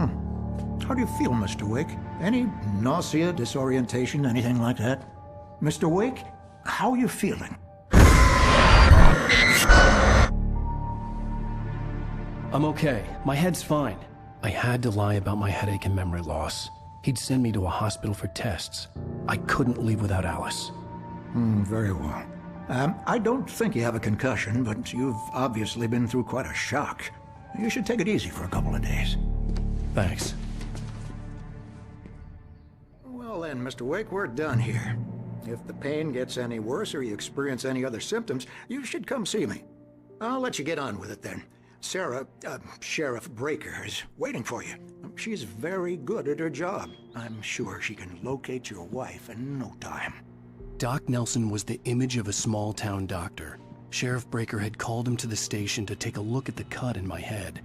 How do you feel, Mr. Wake? Any nausea, disorientation, anything like that? Mr. Wake, how are you feeling? I'm okay. My head's fine. I had to lie about my headache and memory loss. He'd send me to a hospital for tests. I couldn't leave without Alice. Very well. I don't think you have a concussion, but you've obviously been through quite a shock. You should take it easy for a couple of days. Thanks. Well then, Mr. Wake, we're done here. If the pain gets any worse or you experience any other symptoms, you should come see me. I'll let you get on with it then. Sarah, Sheriff Breaker, is waiting for you. She's very good at her job. I'm sure she can locate your wife in no time. Doc Nelson was the image of a small-town doctor. Sheriff Breaker had called him to the station to take a look at the cut in my head.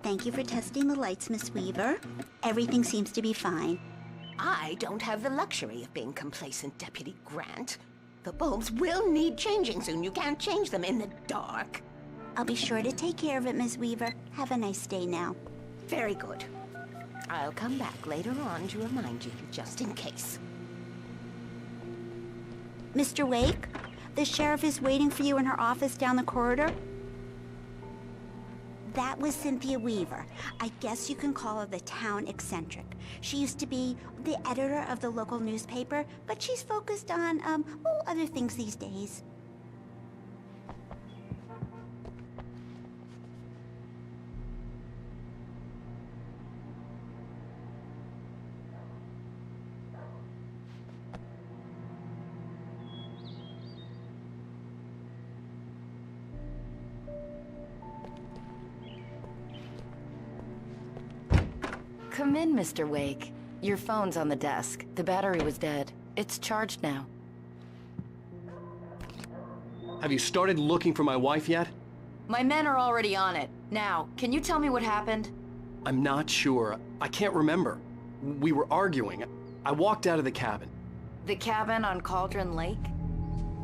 Thank you for testing the lights, Miss Weaver. Everything seems to be fine. I don't have the luxury of being complacent, Deputy Grant. The bulbs will need changing soon. You can't change them in the dark. I'll be sure to take care of it, Miss Weaver. Have a nice day now. Very good. I'll come back later on to remind you, just in case. Mr. Wake, the sheriff is waiting for you in her office down the corridor. That was Cynthia Weaver. I guess you can call her the town eccentric. She used to be the editor of the local newspaper, but she's focused on, other things these days. Come in, Mr. Wake. Your phone's on the desk. The battery was dead. It's charged now. Have you started looking for my wife yet? My men are already on it. Now, can you tell me what happened? I'm not sure. I can't remember. We were arguing. I walked out of the cabin. The cabin on Cauldron Lake?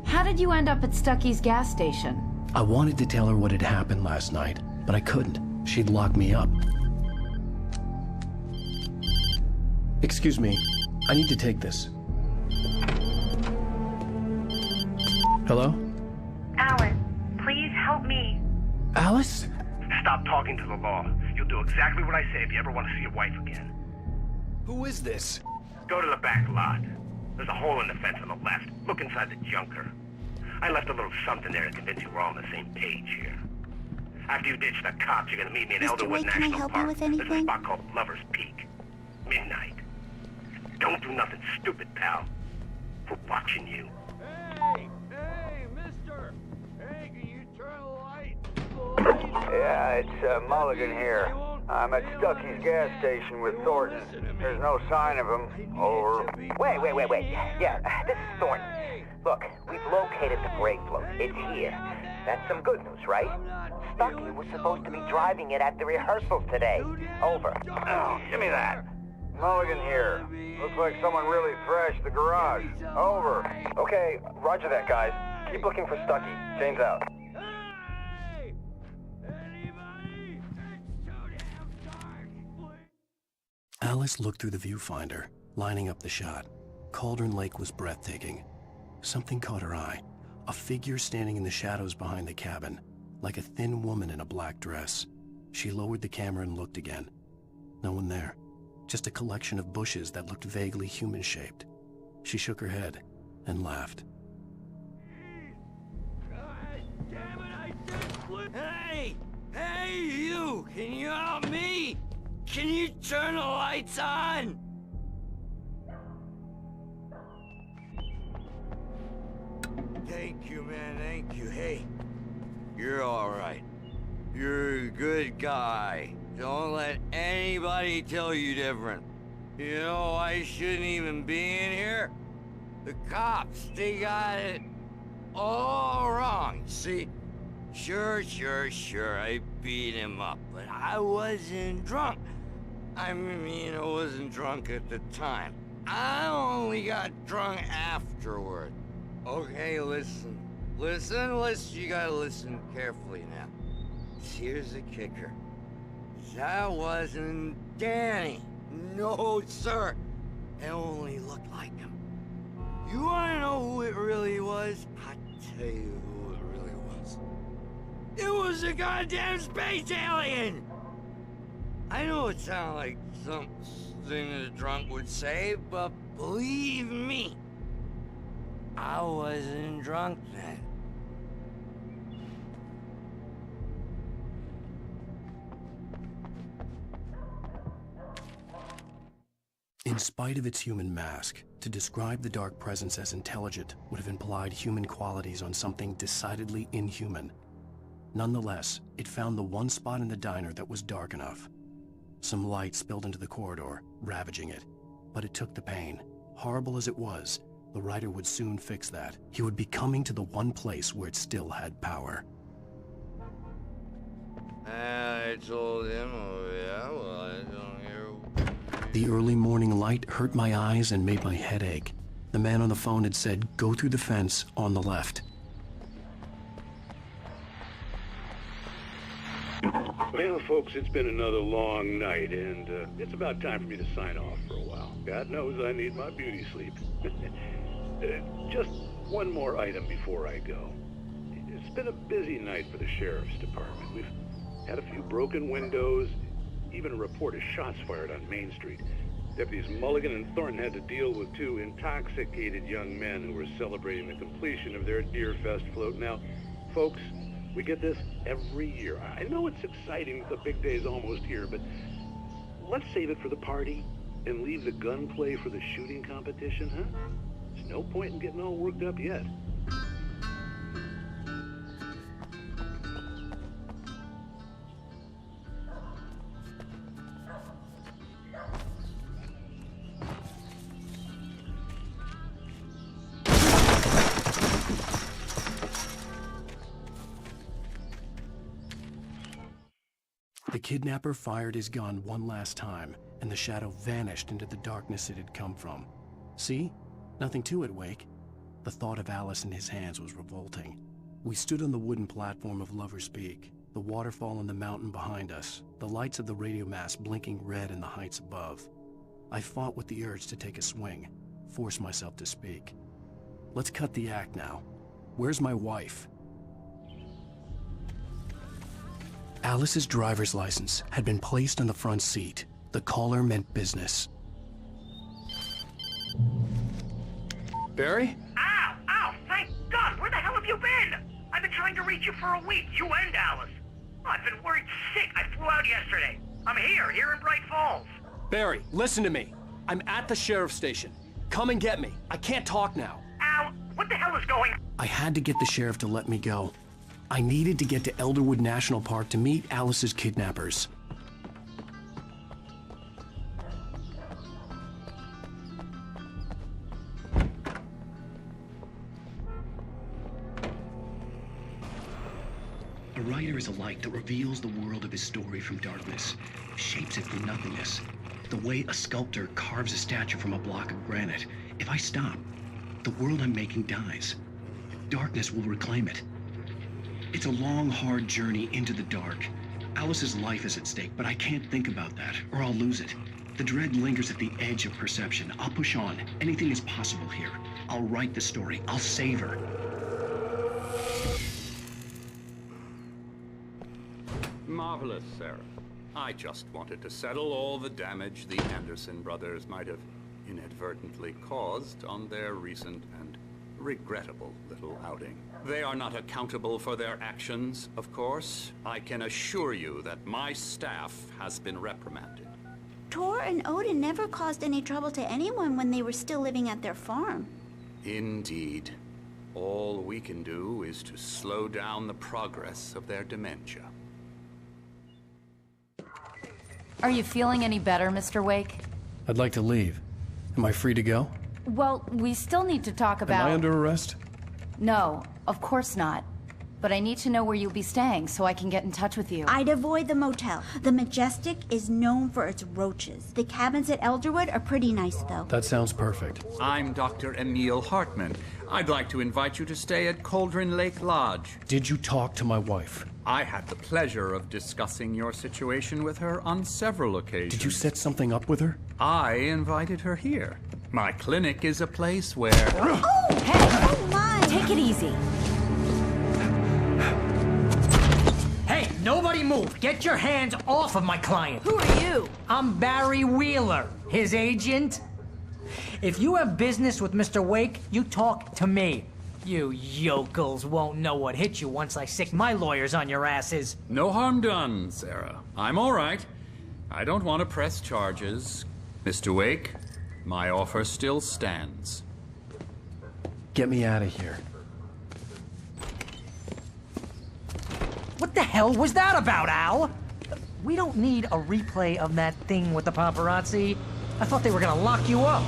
How did you end up at Stucky's gas station? I wanted to tell her what had happened last night, but I couldn't. She'd locked me up. Excuse me. I need to take this. Hello? Alice, please help me. Alice? Stop talking to the law. You'll do exactly what I say if you ever want to see your wife again. Who is this? Go to the back lot. There's a hole in the fence on the left. Look inside the junker. I left a little something there to convince you we're all on the same page here. After you ditch the cops, you're gonna meet me in Mr. Elderwood Wake, can I National help you Park. with There's a anything? spot called Lover's Peak. Midnight. Don't do nothing stupid, pal. We're watching you. Hey, mister! Hey, can you turn the light? Yeah, it's Mulligan here. I'm at Stucky's gas station with Thornton. There's no sign of him. Over. Wait. Yeah, this is Thornton. Look, we've located the brake float. It's here. That's some good news, right? Stucky was supposed to be driving it at the rehearsals today. Over. Oh, give me that. Mulligan here. Looks like someone really thrashed the garage. Over. Okay, roger that, guys. Keep looking for Stucky. James out. Hey! Anybody? It's too damn dark. Alice looked through the viewfinder, lining up the shot. Cauldron Lake was breathtaking. Something caught her eye. A figure standing in the shadows behind the cabin, like a thin woman in a black dress. She lowered the camera and looked again. No one there. Just a collection of bushes that looked vaguely human-shaped. She shook her head and laughed. God damn it, Hey, you! Can you help me? Can you turn the lights on? Thank you, man, thank you. Hey, you're all right. You're a good guy. Don't let anybody tell you different. You know, I shouldn't even be in here. The cops, they got it all wrong. See, sure, I beat him up, but I wasn't drunk. I mean, I wasn't drunk at the time. I only got drunk afterward. Okay, listen. Listen, you gotta listen carefully now. Here's the kicker. That wasn't Danny. No, sir. It only looked like him. You wanna know who it really was? I'll tell you who it really was. It was a goddamn space alien! I know it sounded like something that a drunk would say, but believe me, I wasn't drunk then. In spite of its human mask, to describe the dark presence as intelligent would have implied human qualities on something decidedly inhuman. Nonetheless, it found the one spot in the diner that was dark enough. Some light spilled into the corridor, ravaging it. But it took the pain. Horrible as it was, the writer would soon fix that. He would be coming to the one place where it still had power. I told him, oh yeah, well, I don't hear... The early morning light hurt my eyes and made my head ache. The man on the phone had said, go through the fence on the left. Well, folks, it's been another long night, and it's about time for me to sign off for a while. God knows I need my beauty sleep. Just one more item before I go. It's been a busy night for the Sheriff's Department. We've had a few broken windows, even a report of shots fired on Main Street. Deputies Mulligan and Thornton had to deal with two intoxicated young men who were celebrating the completion of their Deer Fest float. Now, folks, we get this every year. I know it's exciting, the big day's almost here, but let's save it for the party and leave the gunplay for the shooting competition, huh? There's no point in getting all worked up yet. The kidnapper fired his gun one last time, and the shadow vanished into the darkness it had come from. See? Nothing to it, Wake. The thought of Alice in his hands was revolting. We stood on the wooden platform of Lover's Peak, the waterfall and the mountain behind us, the lights of the radio mast blinking red in the heights above. I fought with the urge to take a swing, force myself to speak. Let's cut the act now. Where's my wife? Alice's driver's license had been placed on the front seat. The caller meant business. Barry? Ow! Ow! Thank God! Where the hell have you been? I've been trying to reach you for a week, you and Alice. I've been worried sick. I flew out yesterday. I'm here in Bright Falls. Barry, listen to me. I'm at the sheriff's station. Come and get me. I can't talk now. Ow! What the hell is going on? I had to get the sheriff to let me go. I needed to get to Elderwood National Park to meet Alice's kidnappers. A writer is a light that reveals the world of his story from darkness, shapes it from nothingness. The way a sculptor carves a statue from a block of granite. If I stop, the world I'm making dies. Darkness will reclaim it. It's a long, hard journey into the dark. Alice's life is at stake, but I can't think about that, or I'll lose it. The dread lingers at the edge of perception. I'll push on. Anything is possible here. I'll write the story. I'll save her. Marvelous, Sarah. I just wanted to settle all the damage the Anderson brothers might have inadvertently caused on their recent and regrettable little outing. They are not accountable for their actions, of course. I can assure you that my staff has been reprimanded. Tor and Odin never caused any trouble to anyone when they were still living at their farm. Indeed. All we can do is to slow down the progress of their dementia. Are you feeling any better, Mr. Wake? I'd like to leave. Am I free to go? Well, we still need to talk about... Am I under arrest? No, of course not. but I need to know where you'll be staying so I can get in touch with you. I'd avoid the motel. The Majestic is known for its roaches. The cabins at Elderwood are pretty nice, though. That sounds perfect. I'm Dr. Emil Hartman. I'd like to invite you to stay at Cauldron Lake Lodge. Did you talk to my wife? I had the pleasure of discussing your situation with her on several occasions. Did you set something up with her? I invited her here. My clinic is a place where... Oh, hey! Oh, my! Take it easy. Hey, nobody move! Get your hands off of my client! Who are you? I'm Barry Wheeler, his agent. If you have business with Mr. Wake, you talk to me. You yokels won't know what hit you once I sick my lawyers on your asses. No harm done, Sarah. I'm all right. I don't want to press charges. Mr. Wake, my offer still stands. Get me out of here. What the hell was that about, Al? We don't need a replay of that thing with the paparazzi. I thought they were gonna lock you up.